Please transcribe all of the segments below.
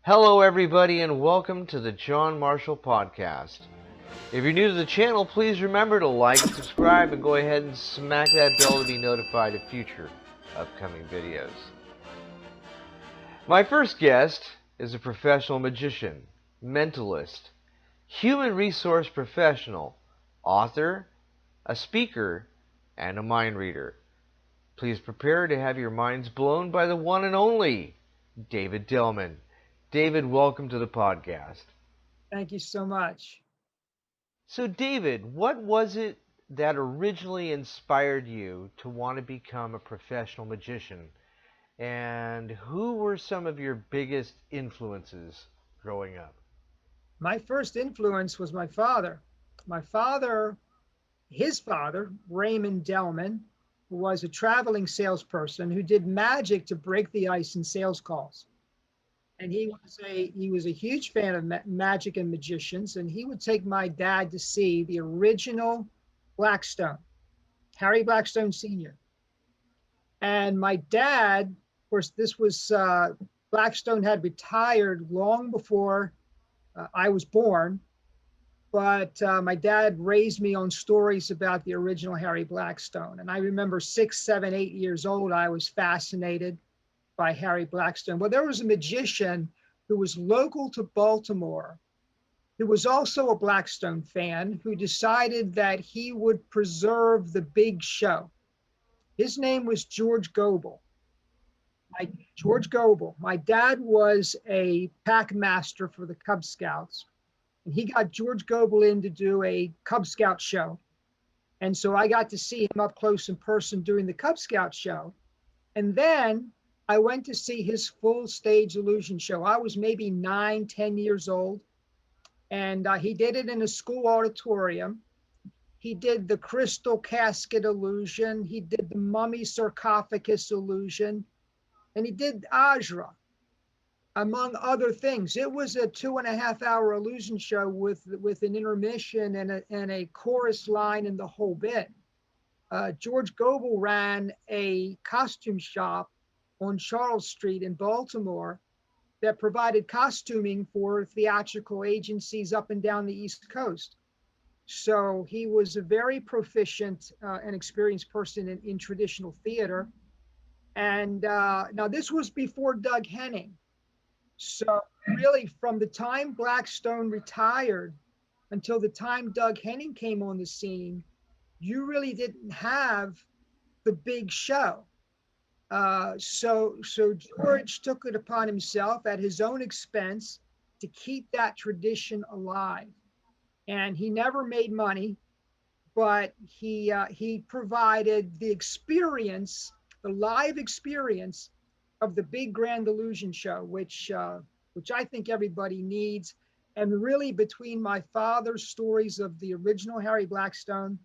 Hello, everybody, and welcome to the John Marshall Podcast. If you're new to the channel, please remember to like and subscribe and go ahead and smack that bell to be notified of future upcoming videos. My first guest is a professional magician, mentalist, human resource professional, author, a speaker, and a mind reader. Please prepare to have your minds blown by the one and only David Dellman. David, welcome to the podcast. Thank you so much. So, David, what was it that originally inspired you to want to become a professional magician? And who were some of your biggest influences growing up? My first influence was my father. My father, his father, Raymond Dellman, was a traveling salesperson who did magic to break the ice in sales calls. And he was a huge fan of magic and magicians, and he would take my dad to see the original Blackstone, Harry Blackstone Sr. And my dad, of course, this was Blackstone had retired long before I was born, but my dad raised me on stories about the original Harry Blackstone. And I remember 6, 7, 8 years old, I was fascinated by Harry Blackstone. Well, there was a magician who was local to Baltimore, who was also a Blackstone fan, who decided that he would preserve the big show. His name was George Goebel. George Goebel. My dad was a pack master for the Cub Scouts, and he got George Goebel in to do a Cub Scout show. And so I got to see him up close in person during the Cub Scout show. And then I went to see his full stage illusion show. I was maybe 9, 10 years old, and he did it in a school auditorium. He did the crystal casket illusion. He did the mummy sarcophagus illusion. And he did Ajra, among other things. It was a 2.5-hour illusion show with an intermission and a chorus line and the whole bit. George Goebel ran a costume shop on Charles Street in Baltimore that provided costuming for theatrical agencies up and down the East Coast. So he was a very proficient and experienced person in traditional theater. And now this was before Doug Henning. So really from the time Blackstone retired until the time Doug Henning came on the scene, you really didn't have the big show. So George took it upon himself at his own expense to keep that tradition alive. And he never made money, but he provided the experience, the live experience of the big grand illusion show, which I think everybody needs. And really, between my father's stories of the original Harry Blackstone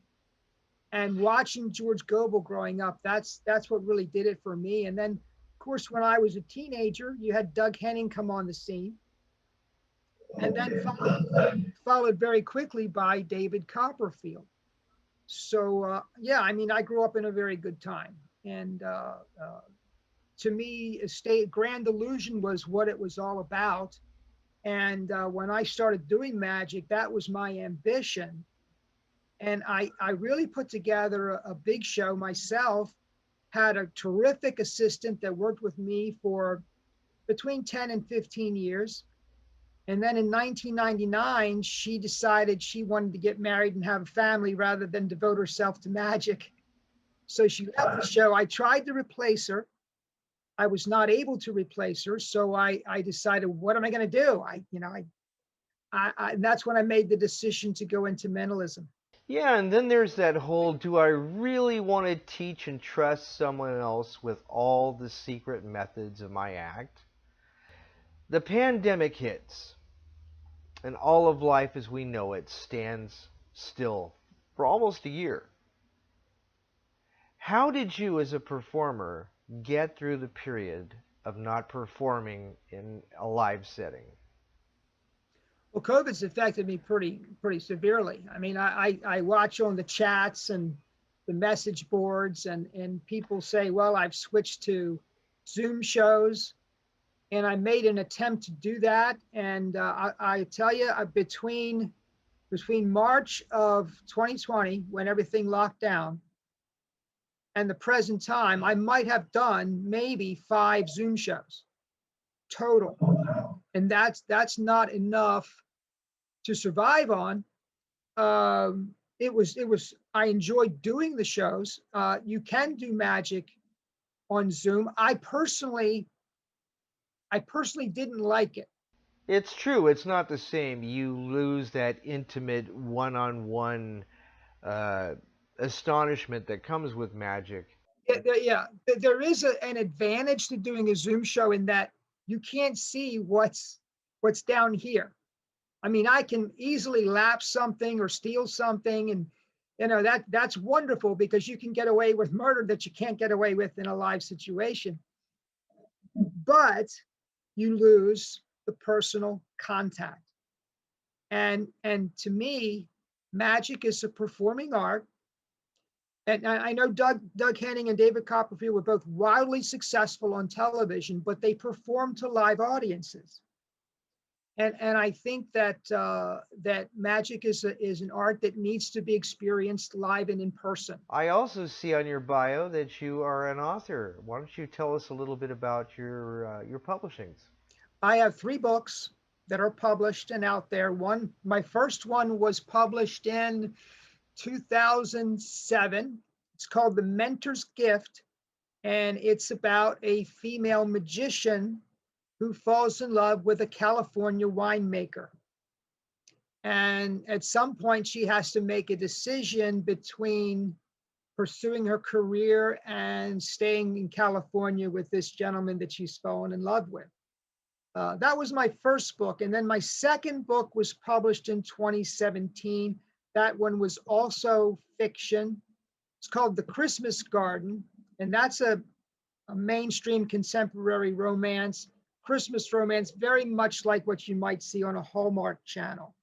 and watching George Goebel growing up, that's what really did it for me. And then, of course, when I was a teenager, you had Doug Henning come on the scene, and then followed very quickly by David Copperfield. So yeah, I mean, I grew up in a very good time, and to me, Grand Illusion was what it was all about. And when I started doing magic, that was my ambition. And I really put together a big show myself, had a terrific assistant that worked with me for between 10 and 15 years. And then in 1999, she decided she wanted to get married and have a family rather than devote herself to magic. So she left the show. I tried to replace her. I was not able to replace her. So I decided, what am I going to do? That's when I made the decision to go into mentalism. Yeah, and then there's that whole, do I really want to teach and trust someone else with all the secret methods of my act? The pandemic hits, and all of life as we know it stands still for almost a year. How did you as a performer get through the period of not performing in a live setting? Well, COVID's affected me pretty severely. I mean, I watch on the chats and the message boards, and people say, well, I've switched to Zoom shows. And I made an attempt to do that. And I tell you, between March of 2020, when everything locked down, and the present time, I might have done maybe 5 Zoom shows total. And that's not enough to survive on. I enjoyed doing the shows. You can do magic on Zoom. I personally didn't like it. It's true. It's not the same. You lose that intimate one-on-one uh, astonishment that comes with magic. Yeah, there is an advantage to doing a Zoom show in that you can't see what's down here. I mean, I can easily lapse something or steal something, and that's wonderful because you can get away with murder that you can't get away with in a live situation. But you lose the personal contact. And to me, magic is a performing art. And I know Doug Henning and David Copperfield were both wildly successful on television, but they performed to live audiences. And I think that that magic is an art that needs to be experienced live and in person. I also see on your bio that you are an author. Why don't you tell us a little bit about your publishings? I have 3 books that are published and out there. My first one was published in 2007. It's called The Mentor's Gift, and it's about a female magician who falls in love with a California winemaker. And at some point, she has to make a decision between pursuing her career and staying in California with this gentleman that she's fallen in love with. That was my first book. And then my second book was published in 2017. That one was also fiction. It's called The Christmas Garden. And that's a mainstream contemporary romance, Christmas romance, very much like what you might see on a Hallmark channel.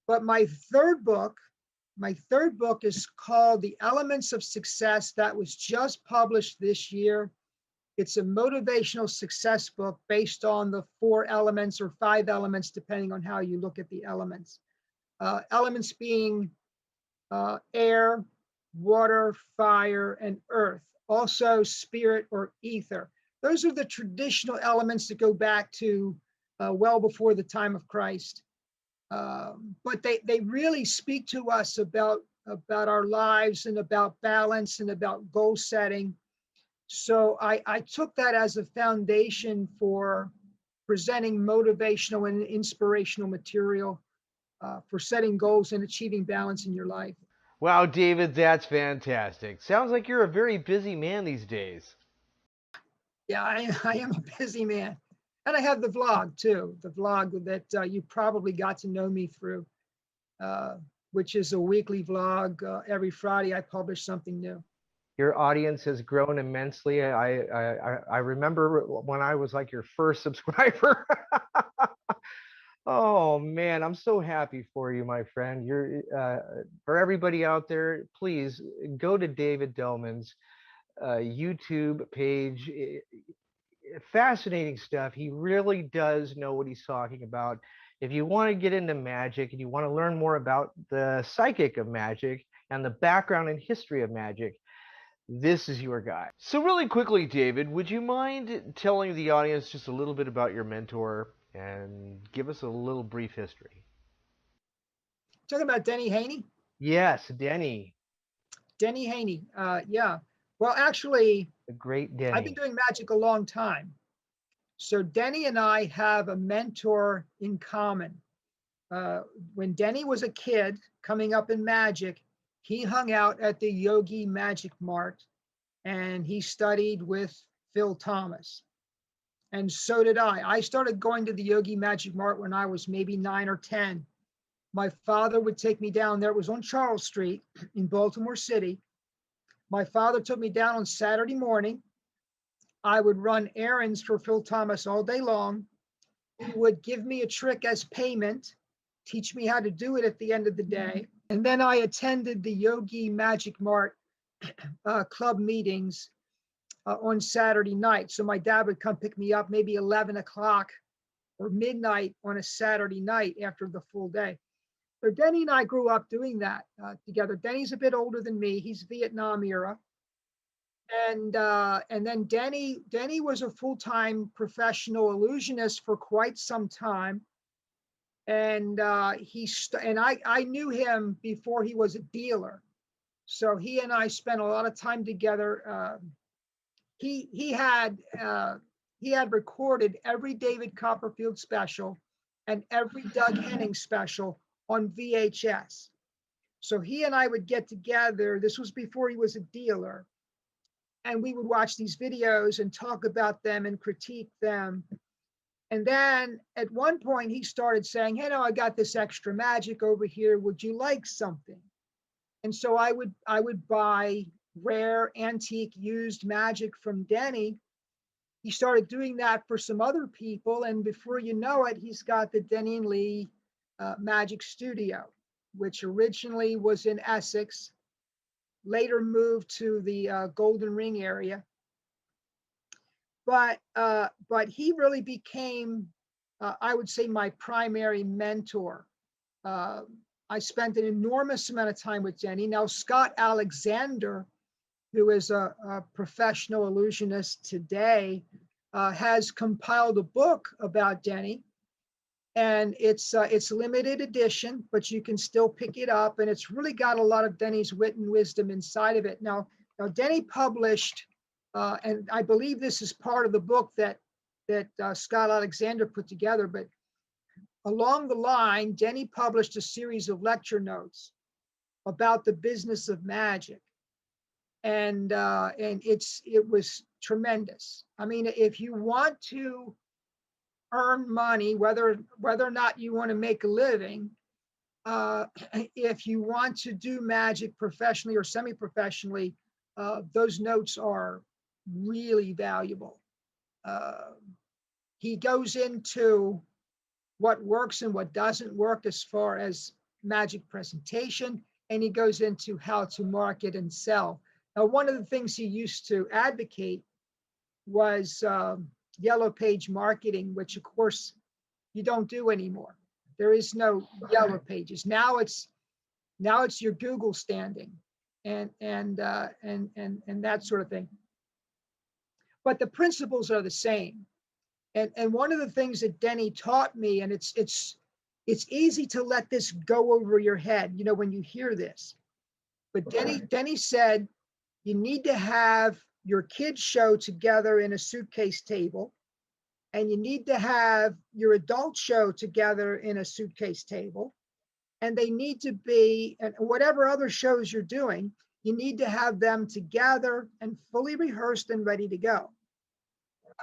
But my third book is called The Elements of Success. That was just published this year. It's a motivational success book based on the 4 elements or 5 elements, depending on how you look at the elements. Elements being air, water, fire, and earth. Also spirit or ether. Those are the traditional elements that go back to well before the time of Christ. But they really speak to us about our lives and about balance and about goal setting. So I took that as a foundation for presenting motivational and inspirational material for setting goals and achieving balance in your life. Wow, David, that's fantastic. Sounds like you're a very busy man these days. Yeah, I am a busy man. And I have the vlog too, the vlog that you probably got to know me through, which is a weekly vlog. Every Friday I publish something new. Your audience has grown immensely. I remember when I was like your first subscriber. Oh man, I'm so happy for you, my friend. You're for everybody out there, please go to David Dellman's YouTube page. Fascinating stuff. He really does know what he's talking about. If you want to get into magic and you want to learn more about the psychic of magic and the background and history of magic, this is your guy. So really quickly, David, would you mind telling the audience just a little bit about your mentor and give us a little brief history? Talking about Denny Haney? Yes, Denny. Denny Haney. Yeah. Well, actually, The great Denny. I've been doing magic a long time. So Denny and I have a mentor in common. When Denny was a kid coming up in magic, he hung out at the Yogi Magic Mart and he studied with Phil Thomas. And so did I. I started going to the Yogi Magic Mart when I was maybe 9 or 10. My father would take me down there. It was on Charles Street in Baltimore City. My father took me down on Saturday morning. I would run errands for Phil Thomas all day long. He would give me a trick as payment, teach me how to do it at the end of the day. And then I attended the Yogi Magic Mart club meetings on Saturday night. So my dad would come pick me up maybe 11 o'clock or midnight on a Saturday night after the full day. So Denny and I grew up doing that together. Denny's a bit older than me. He's Vietnam era. And then Denny was a full-time professional illusionist for quite some time. And I knew him before he was a dealer. So he and I spent a lot of time together. He had recorded every David Copperfield special and every Doug Henning special on VHS. So he and I would get together. This was before he was a dealer, and we would watch these videos and talk about them and critique them. And then at one point he started saying, "Hey, no, I got this extra magic over here. Would you like something?" And so I would buy rare, antique, used magic from Denny. He started doing that for some other people, and before you know it, he's got the Denny and Lee Magic Studio, which originally was in Essex, later moved to the Golden Ring area. But he really became, I would say, my primary mentor. I spent an enormous amount of time with Denny. Now, Scott Alexander, who is a professional illusionist today, has compiled a book about Denny, and it's limited edition, but you can still pick it up, and it's really got a lot of Denny's wit and wisdom inside of it. Now Denny published, and I believe this is part of the book that Scott Alexander put together, but along the line, Denny published a series of lecture notes about the business of magic. And it was tremendous. I mean, if you want to earn money, whether or not you want to make a living, if you want to do magic professionally or semi-professionally, those notes are really valuable. He goes into what works and what doesn't work as far as magic presentation, and he goes into how to market and sell. Now, one of the things he used to advocate was yellow page marketing, which of course you don't do anymore. There is no yellow pages. Now it's your Google standing and that sort of thing. But the principles are the same. And one of the things that Denny taught me, and it's easy to let this go over your head, you know, when you hear this. But Denny said, you need to have your kids' show together in a suitcase table, and you need to have your adult show together in a suitcase table, and they need to be, and whatever other shows you're doing, you need to have them together and fully rehearsed and ready to go.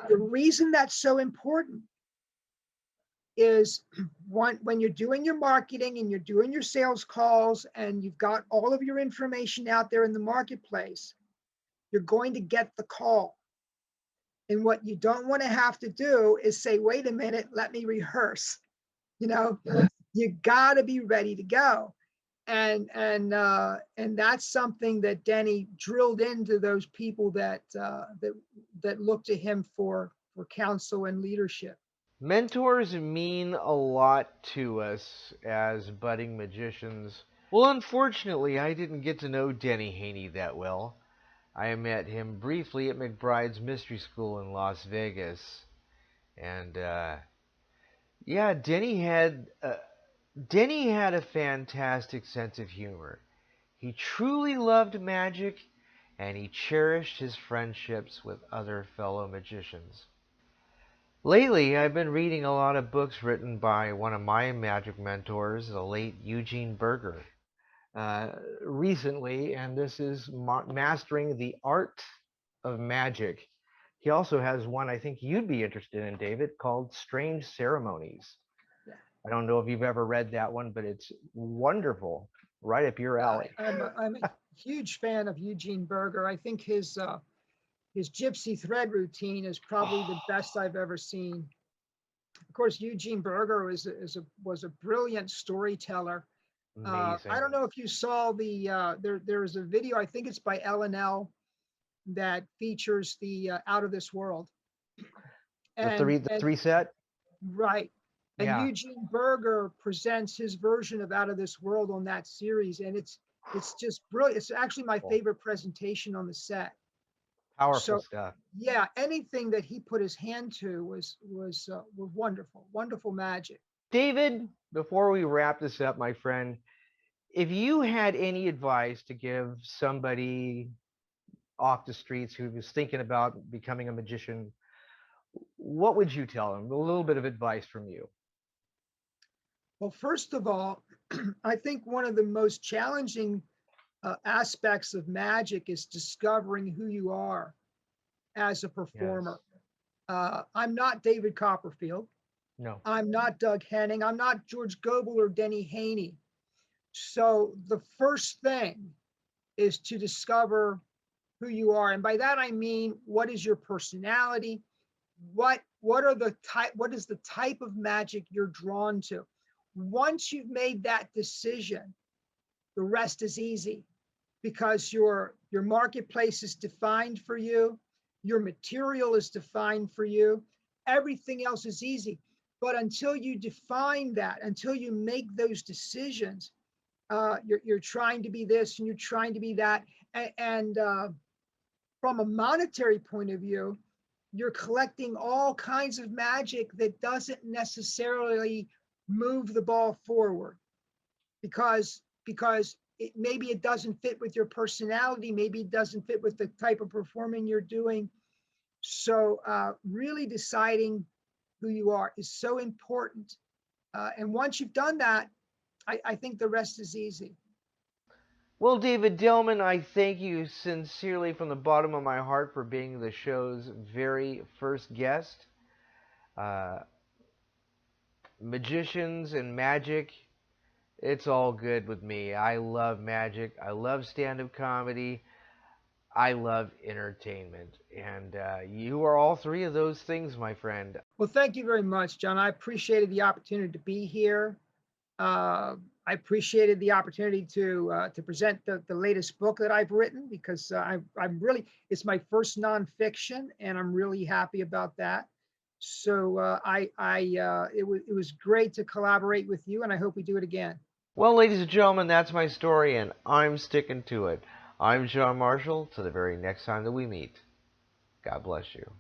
The reason that's so important is when you're doing your marketing and you're doing your sales calls and you've got all of your information out there in the marketplace, you're going to get the call. And what you don't want to have to do is say, wait a minute, let me rehearse. You know, you got to be ready to go. And that's something that Denny drilled into those people that look to him for counsel and leadership. Mentors mean a lot to us as budding magicians. Well, unfortunately, I didn't get to know Denny Haney that well. I met him briefly at McBride's Mystery School in Las Vegas. And, yeah, Denny had a fantastic sense of humor. He truly loved magic, and he cherished his friendships with other fellow magicians. Lately, I've been reading a lot of books written by one of my magic mentors, the late Eugene Berger, recently, and this is Mastering the Art of Magic. He also has one I think you'd be interested in, David, called Strange Ceremonies. I don't know if you've ever read that one, but it's wonderful, right up your alley. I'm a huge fan of Eugene Berger. I think his gypsy thread routine is probably the best I've ever seen. Of course, Eugene Berger was a brilliant storyteller. Amazing. I don't know if you saw there was a video, I think it's by L&L, that features the Out of This World. The three set? Right. And Yeah. Eugene Berger presents his version of Out of This World on that series, and it's just brilliant. It's actually my favorite presentation on the set. Powerful So, stuff. yeah, anything that he put his hand to was wonderful, wonderful magic. David, before we wrap this up, my friend, if you had any advice to give somebody off the streets who was thinking about becoming a magician, what would you tell them? A little bit of advice from you. Well, first of all, I think one of the most challenging aspects of magic is discovering who you are as a performer. Yes. I'm not David Copperfield. No. I'm not Doug Henning. I'm not George Gobel or Denny Haney. So the first thing is to discover who you are. And by that, I mean, what is your personality? What is the type of magic you're drawn to? Once you've made that decision, the rest is easy because your marketplace is defined for you, your material is defined for you, everything else is easy. But until you define that, until you make those decisions, you're trying to be this and you're trying to be that. And from a monetary point of view, you're collecting all kinds of magic that doesn't necessarily move the ball forward because maybe it doesn't fit with your personality, maybe it doesn't fit with the type of performing you're doing. So really deciding who you are is so important. And once you've done that, I think the rest is easy. Well, David Dellman, I thank you sincerely from the bottom of my heart for being the show's very first guest. Magicians and magic, it's all good with me. I love magic. I love stand-up comedy. I love entertainment. And you are all three of those things, my friend. Well, thank you very much, John. I appreciated the opportunity to be here. I appreciated the opportunity to present the latest book that I've written because I'm really, it's my first nonfiction and I'm really happy about that. So it was great to collaborate with you and I hope we do it again. Well, ladies and gentlemen, that's my story and I'm sticking to it. I'm John Marshall. Till the very next time that we meet. God bless you.